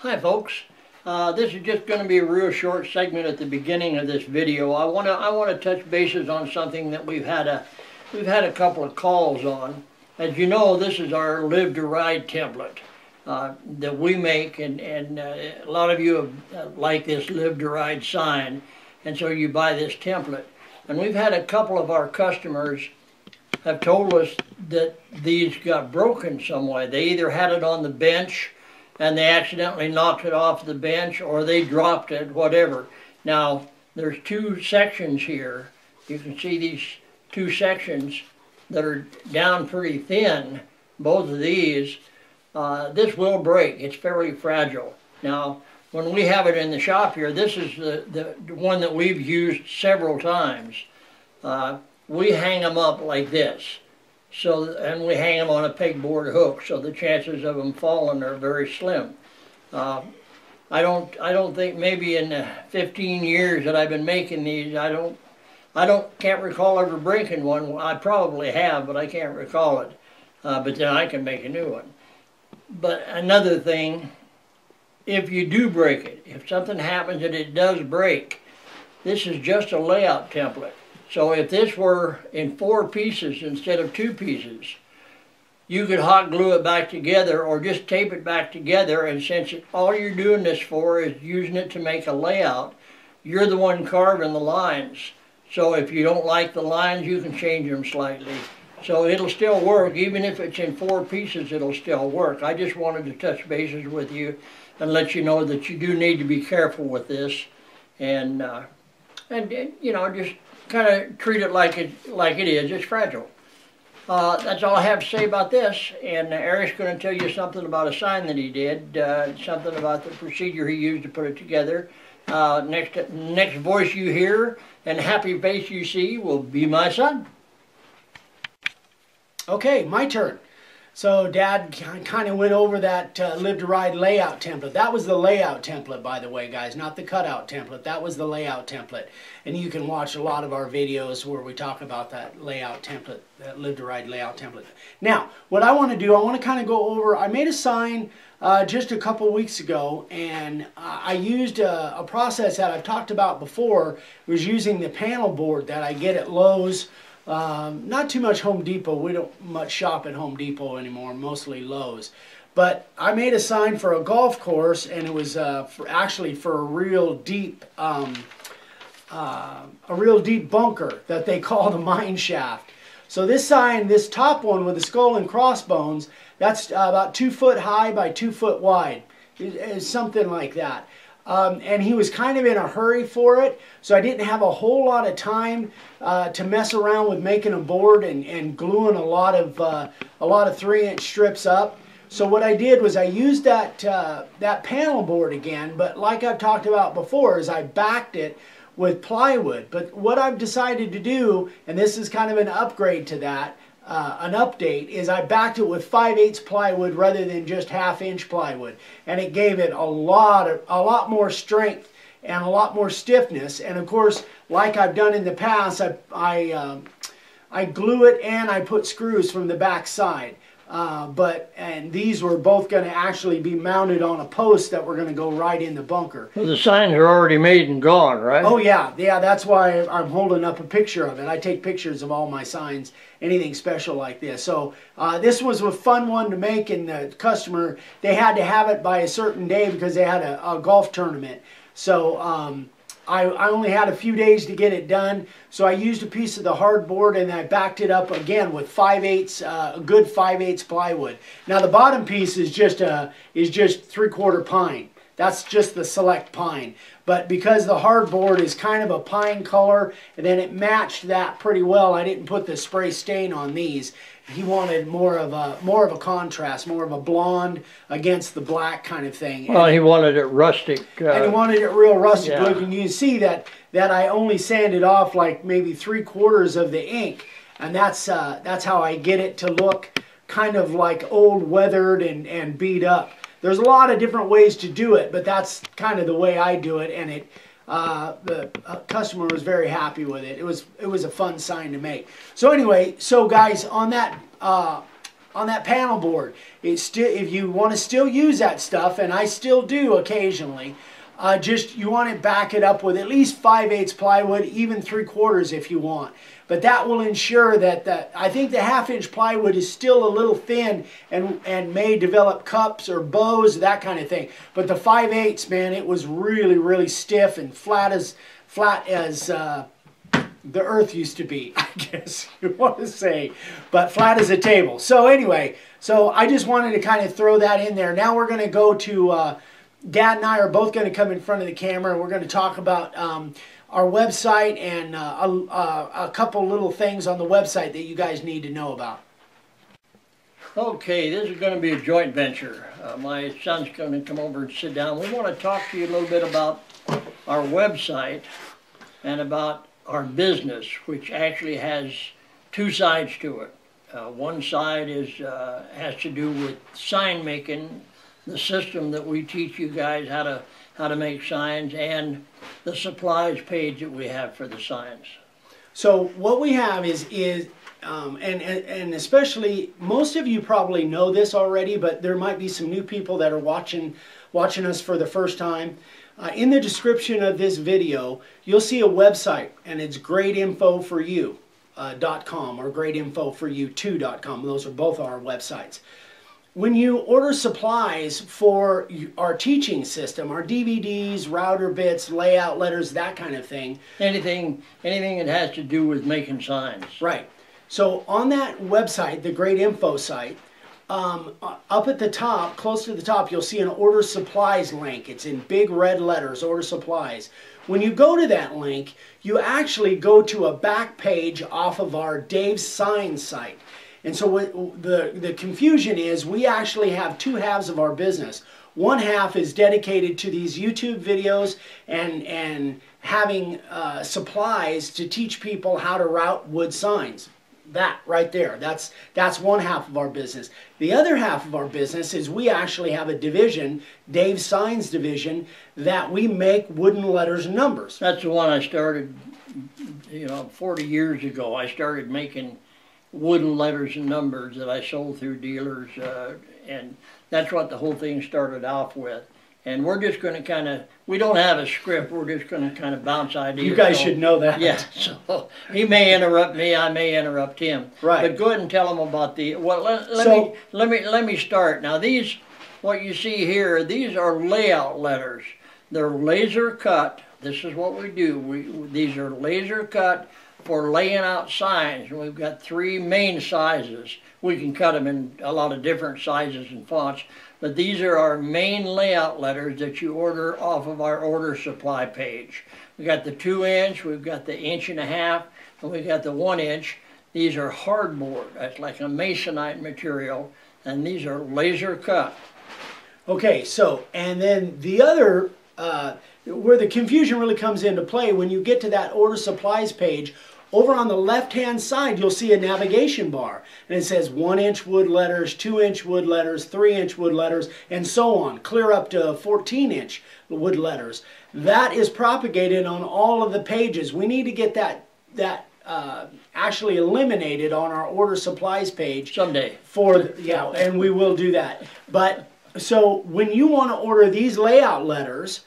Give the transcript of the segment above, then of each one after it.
Hi folks, this is just going to be a real short segment at the beginning of this video. I want to touch bases on something that we've had a couple of calls on. As you know, this is our Live to Ride template that we make, and a lot of you have like this Live to Ride sign, and so you buy this template. And we've had a couple of our customers have told us that these got broken some way. They either had it on the bench and they accidentally knocked it off the bench, or they dropped it, whatever. Now, there's two sections here. You can see these two sections that are down pretty thin, both of these. This will break. It's fairly fragile. Now, when we have it in the shop here, this is the one that we've used several times. We hang them up like this. And we hang them on a pegboard hook, so the chances of them falling are very slim. I don't think, maybe in the 15 years that I've been making these, can't recall ever breaking one. I probably have, but I can't recall it. But then I can make a new one. But another thing, if you do break it, if something happens and it does break, this is just a layout template. So if this were in 4 pieces instead of 2 pieces, you could hot glue it back together or just tape it back together, and since all you're doing this for is using it to make a layout, you're the one carving the lines. So if you don't like the lines, you can change them slightly. So it'll still work. Even if it's in 4 pieces, it'll still work. I just wanted to touch bases with you and let you know that you do need to be careful with this, and you know, just kind of treat it like it is. It's fragile. That's all I have to say about this. And Eric's going to tell you something about a sign that he did, something about the procedure he used to put it together. Next voice you hear and happy face you see will be my son. Okay, my turn. So Dad kind of went over that Live to Ride layout template. That was the layout template, by the way, guys, not the cutout template. That was the layout template. And you can watch a lot of our videos where we talk about that layout template, that Live to Ride layout template. Now, what I want to do, I want to kind of go over, I made a sign just a couple weeks ago, and I used a process that I've talked about before. It was using the panel board that I get at Lowe's. Not too much Home Depot. We don't much shop at Home Depot anymore, mostly Lowe's. But I made a sign for a golf course, and it was actually for a real deep bunker that they call the mine shaft. So this sign, this top one with the skull and crossbones, that's about 2 foot high by 2 foot wide. It's something like that. And he was kind of in a hurry for it, so I didn't have a whole lot of time to mess around with making a board and gluing a lot of 3-inch strips up. So what I did was I used that panel board again, but like I've talked about before, is I backed it with plywood. But what I've decided to do, and this is kind of an upgrade to that, an update, is I backed it with 5/8 plywood rather than just 1/2-inch plywood, and it gave it a lot more strength and a lot more stiffness. And of course, like I've done in the past, I glue it and I put screws from the back side. And these were both going to actually be mounted on a post that were going to go right in the bunker. Well, the signs are already made and gone, right? Oh yeah, that's why I'm holding up a picture of it. I take pictures of all my signs, anything special like this. So this was a fun one to make, and the customer, they had to have it by a certain day because they had a golf tournament. So I only had a few days to get it done, so I used a piece of the hardboard and I backed it up again with 5/8, a good 5/8 plywood. Now the bottom piece is just 3/4 pine. That's just the select pine. But because the hardboard is kind of a pine color, and then it matched that pretty well, I didn't put the spray stain on these. He wanted more of a contrast, more of a blonde against the black kind of thing. Well, he wanted it rustic. And he wanted it real rustic yeah. looking. You can see that I only sanded off like maybe 3/4 of the ink, and that's how I get it to look kind of like old, weathered, and beat up. There's a lot of different ways to do it, but that's kind of the way I do it, and the customer was very happy with it. It was a fun sign to make. So anyway, so guys, on that panel board. It's still, if you want to still use that stuff, and I still do occasionally, just you want to back it up with at least 5/8 plywood, even 3/4 if you want. But that will ensure that I think the 1/2 plywood is still a little thin and may develop cups or bows, that kind of thing. But the 5/8, man, it was really, really stiff and flat as the earth used to be, I guess you want to say, but flat as a table. So anyway, so I just wanted to kind of throw that in there. Now we're going to go to, Dad and I are both going to come in front of the camera, and we're going to talk about our website and a couple little things on the website that you guys need to know about. Okay, this is going to be a joint venture. My son's going to come over and sit down. We want to talk to you a little bit about our website and about our business, which actually has two sides to it. One side is has to do with sign making, the system that we teach you guys how to make signs, and the supplies page that we have for the signs. So what we have is and especially, most of you probably know this already, but there might be some new people that are watching us for the first time. In the description of this video, you'll see a website, and it's greatinfoforyou.com or greatinfoforyou2.com. Those are both our websites. When you order supplies for our teaching system, our DVDs, router bits, layout letters, that kind of thing. Anything that has to do with making signs. Right. So on that website, the Great Info site, up at the top, close to the top, you'll see an order supplies link. It's in big red letters, order supplies. When you go to that link, you actually go to a back page off of our Dave's Sign site. And so what the confusion is, we actually have two halves of our business. One half is dedicated to these YouTube videos and having supplies to teach people how to route wood signs. That right there, that's one half of our business. The other half of our business is we actually have a division, Dave's Signs division, that we make wooden letters and numbers. That's the one I started, 40 years ago. I started making wooden letters and numbers that I sold through dealers, and that's what the whole thing started off with. And we're just going to we don't have a script, we're just going to kind of bounce ideas. You guys should know that. Yeah, so he may interrupt me, I may interrupt him. Right. But go ahead and tell them about the, well, let me start. Now these, what you see here, these are layout letters. They're laser cut. This is what we do. These are laser cut for laying out signs. And we've got three main sizes. We can cut them in a lot of different sizes and fonts, but these are our main layout letters that you order off of our order supply page. We got the 2-inch, we've got the 1.5 inch, and we've got the 1-inch. These are hardboard. That's like a masonite material, and these are laser cut. Okay, so, and then the other, where the confusion really comes into play, when you get to that order supplies page, over on the left-hand side, you'll see a navigation bar, and it says 1-inch wood letters, 2-inch wood letters, 3-inch wood letters, and so on, clear up to 14-inch wood letters. That is propagated on all of the pages. We need to get that actually eliminated on our order supplies page Someday. Yeah, and we will do that. But so when you want to order these layout letters,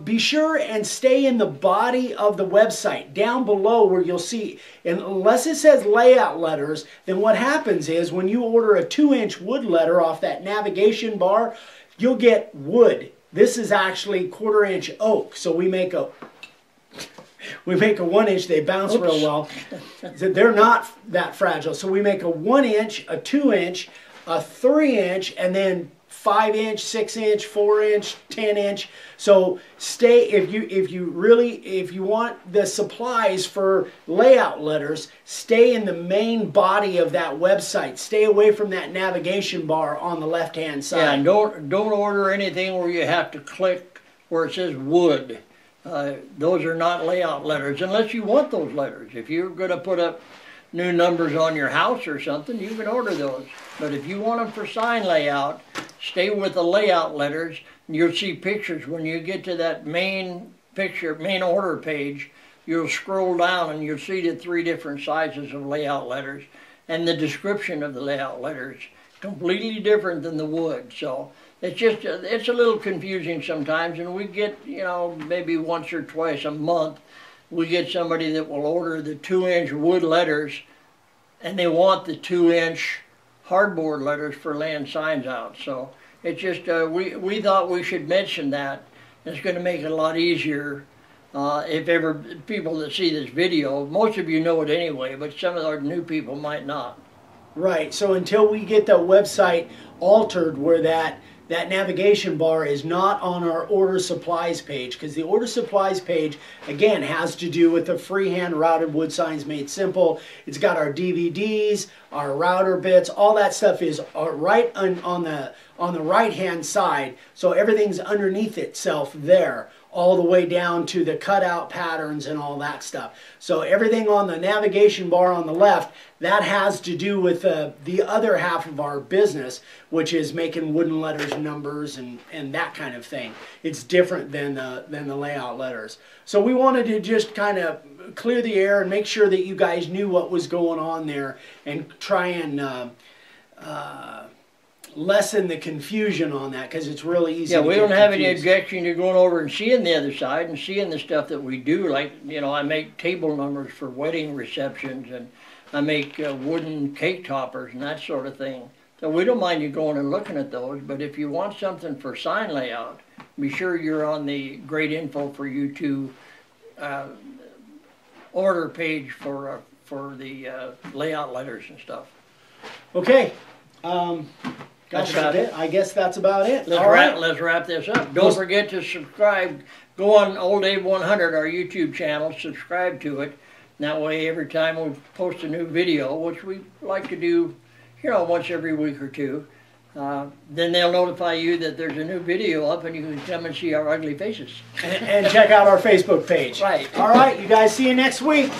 be sure and stay in the body of the website, down below where you'll see, and unless it says layout letters, then what happens is when you order a 2-inch wood letter off that navigation bar, you'll get wood. This is actually 1/4-inch oak, so we make a 1-inch, they bounce real well. They're not that fragile, so we make a 1-inch, a 2-inch, a 3-inch, and then 5-inch, 6-inch, 4-inch, 10-inch. So stay, if you want the supplies for layout letters, stay in the main body of that website. Stay away from that navigation bar on the left-hand side. Yeah, and don't order anything where you have to click where it says wood. Those are not layout letters unless you want those letters. If you're going to put up new numbers on your house or something, you can order those. But if you want them for sign layout, stay with the layout letters. You'll see pictures. When you get to that main order page, you'll scroll down and you'll see the 3 different sizes of layout letters. and the description of the layout letters completely different than the wood. So it's just it's a little confusing sometimes, and we get, you know, maybe once or twice a month we get somebody that will order the 2-inch wood letters, and they want the 2-inch hardboard letters for laying signs out. So it's just we thought we should mention that. It's going to make it a lot easier if ever people that see this video. Most of you know it anyway, but some of our new people might not. Right. So until we get the website altered where that navigation bar is not on our order supplies page, because the order supplies page again has to do with the freehand routed wood signs made simple. It's got our DVDs, our router bits, all that stuff is right on the right hand side, so everything's underneath itself there, all the way down to the cutout patterns and all that stuff. So everything on the navigation bar on the left, that has to do with the other half of our business, which is making wooden letters, numbers, and that kind of thing. It's different than the layout letters. So we wanted to just kind of clear the air and make sure that you guys knew what was going on there, and try and lessen the confusion on that, because it's really easy. Yeah, to we get don't have any confused. objection to going over and seeing the other side and seeing the stuff that we do. Like, you know, I make table numbers for wedding receptions, and I make wooden cake toppers and that sort of thing. So we don't mind you going and looking at those, but if you want something for sign layout, be sure you're on the Great Info for You order page for the layout letters and stuff. Okay. That's Gosh, about it. I guess that's about it. Let's wrap this up. Don't forget to subscribe. Go on Old Abe 100, our YouTube channel, subscribe to it. That way, every time we post a new video, which we like to do, you know, once every week or two, then they'll notify you that there's a new video up, and you can come and see our ugly faces. And check out our Facebook page. Right. All right, you guys, see you next week.